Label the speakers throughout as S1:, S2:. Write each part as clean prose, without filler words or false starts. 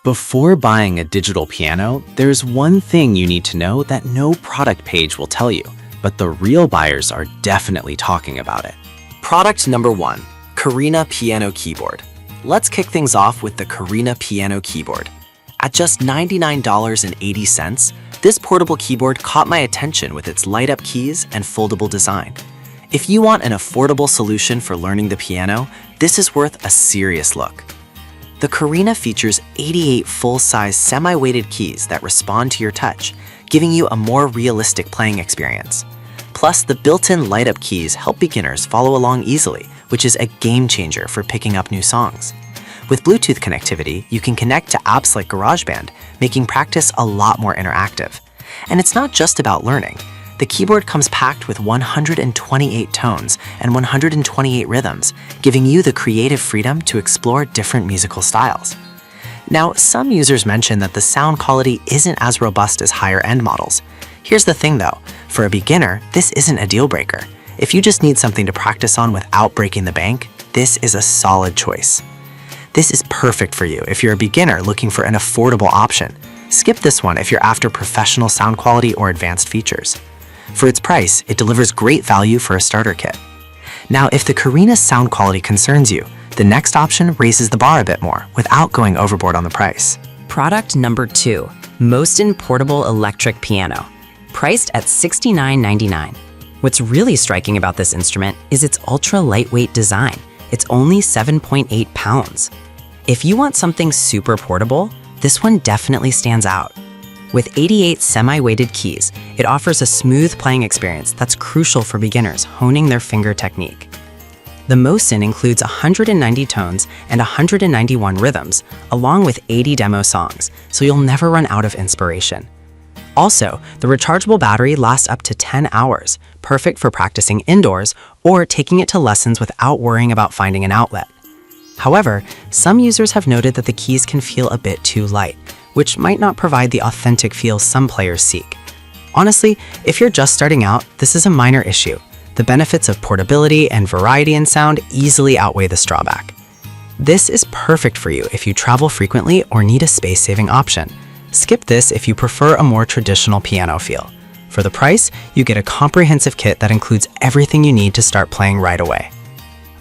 S1: Before buying a digital piano, there's one thing you need to know that no product page will tell you, but the real buyers are definitely talking about it.
S2: Product number 1, Karina Piano Keyboard. Let's kick things off with the Karina Piano Keyboard. At just $99.80, this portable keyboard caught my attention with its light-up keys and foldable design. If you want an affordable solution for learning the piano, this is worth a serious look. The Karina features 88 full-size semi-weighted keys that respond to your touch, giving you a more realistic playing experience. Plus, the built-in light-up keys help beginners follow along easily, which is a game changer for picking up new songs. With Bluetooth connectivity, you can connect to apps like GarageBand, making practice a lot more interactive. And it's not just about learning. The keyboard comes packed with 128 tones and 128 rhythms, giving you the creative freedom to explore different musical styles. Now, some users mention that the sound quality isn't as robust as higher-end models. Here's the thing though, for a beginner, this isn't a deal breaker. If you just need something to practice on without breaking the bank, this is a solid choice. This is perfect for you if you're a beginner looking for an affordable option. Skip this one if you're after professional sound quality or advanced features. For its price, it delivers great value for a starter kit. Now, if the Karina's sound quality concerns you, the next option raises the bar a bit more without going overboard on the price.
S3: Product number 2, Mosen Portable Electric Piano, priced at $69.99. What's really striking about this instrument is its ultra-lightweight design. It's only 7.8 pounds. If you want something super portable, this one definitely stands out. With 88 semi-weighted keys, it offers a smooth playing experience that's crucial for beginners honing their finger technique. The Mosen includes 190 tones and 191 rhythms, along with 80 demo songs, so you'll never run out of inspiration. Also, the rechargeable battery lasts up to 10 hours, perfect for practicing indoors or taking it to lessons without worrying about finding an outlet. However, some users have noted that the keys can feel a bit too light, which might not provide the authentic feel some players seek. Honestly, if you're just starting out, this is a minor issue. The benefits of portability and variety in sound easily outweigh the drawback. This is perfect for you if you travel frequently or need a space-saving option. Skip this if you prefer a more traditional piano feel. For the price, you get a comprehensive kit that includes everything you need to start playing right away.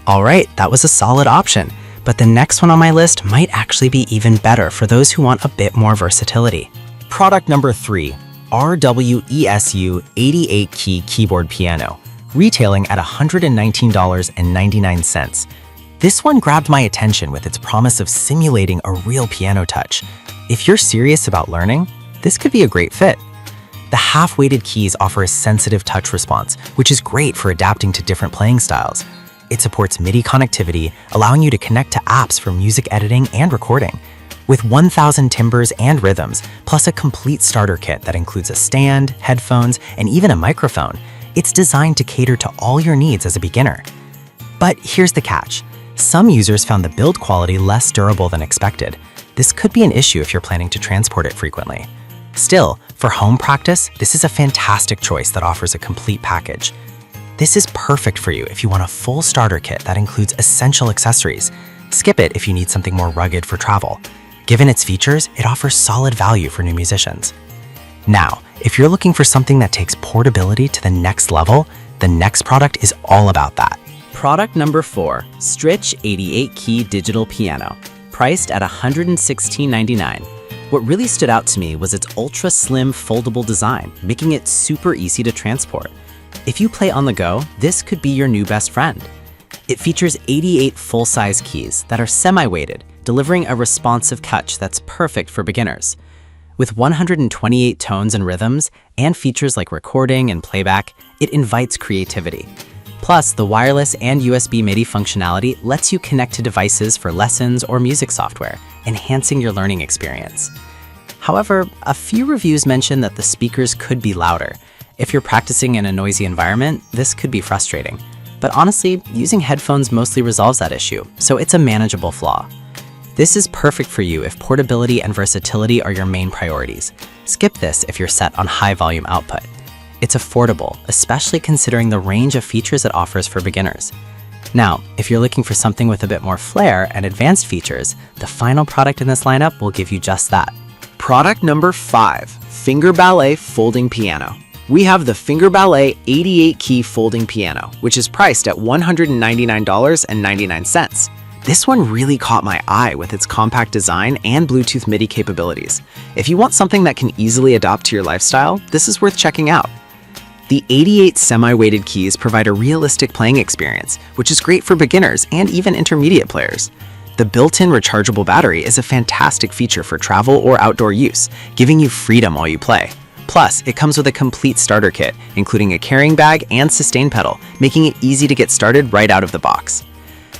S3: Alright, that was a solid option, but the next one on my list might actually be even better for those who want a bit more versatility.
S4: Product number 3, RWESU 88-key keyboard piano, retailing at $119.99. This one grabbed my attention with its promise of simulating a real piano touch. If you're serious about learning, this could be a great fit. The half-weighted keys offer a sensitive touch response, which is great for adapting to different playing styles. It supports MIDI connectivity, allowing you to connect to apps for music editing and recording. With 1,000 timbres and rhythms, plus a complete starter kit that includes a stand, headphones, and even a microphone, it's designed to cater to all your needs as a beginner. But here's the catch. Some users found the build quality less durable than expected. This could be an issue if you're planning to transport it frequently. Still, for home practice, this is a fantastic choice that offers a complete package. This is perfect for you if you want a full starter kit that includes essential accessories. Skip it if you need something more rugged for travel. Given its features, it offers solid value for new musicians. Now, if you're looking for something that takes portability to the next level, the next product is all about that.
S1: Product number 4, Strich 88-key digital piano, priced at $116.99. What really stood out to me was its ultra-slim foldable design, making it super easy to transport. If you play on the go, this could be your new best friend. It features 88 full-size keys that are semi-weighted, delivering a responsive touch that's perfect for beginners. With 128 tones and rhythms, and features like recording and playback, it invites creativity. Plus, the wireless and USB MIDI functionality lets you connect to devices for lessons or music software, enhancing your learning experience. However, a few reviews mention that the speakers could be louder. If you're practicing in a noisy environment, this could be frustrating. But honestly, using headphones mostly resolves that issue, so it's a manageable flaw. This is perfect for you if portability and versatility are your main priorities. Skip this if you're set on high volume output. It's affordable, especially considering the range of features it offers for beginners. Now, if you're looking for something with a bit more flair and advanced features, the final product in this lineup will give you just that.
S2: Product number 5, Finger Ballet Folding Piano. We have the Finger Ballet 88-key folding piano, which is priced at $199.99. This one really caught my eye with its compact design and Bluetooth MIDI capabilities. If you want something that can easily adapt to your lifestyle, this is worth checking out. The 88 semi-weighted keys provide a realistic playing experience, which is great for beginners and even intermediate players. The built-in rechargeable battery is a fantastic feature for travel or outdoor use, giving you freedom while you play. Plus, it comes with a complete starter kit, including a carrying bag and sustain pedal, making it easy to get started right out of the box.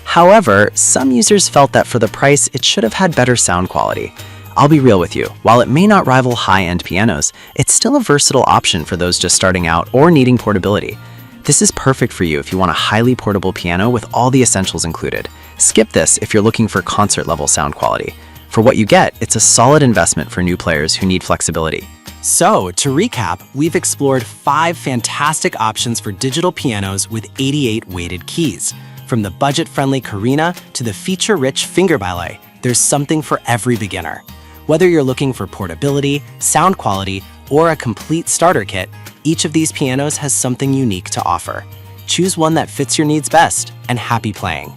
S2: However, some users felt that for the price, it should have had better sound quality. I'll be real with you, while it may not rival high-end pianos, it's still a versatile option for those just starting out or needing portability. This is perfect for you if you want a highly portable piano with all the essentials included. Skip this if you're looking for concert-level sound quality. For what you get, it's a solid investment for new players who need flexibility.
S4: So, to recap, we've explored 5 fantastic options for digital pianos with 88 weighted keys. From the budget-friendly Karina to the feature-rich Finger Ballet, there's something for every beginner. Whether you're looking for portability, sound quality, or a complete starter kit, each of these pianos has something unique to offer. Choose one that fits your needs best, and happy playing.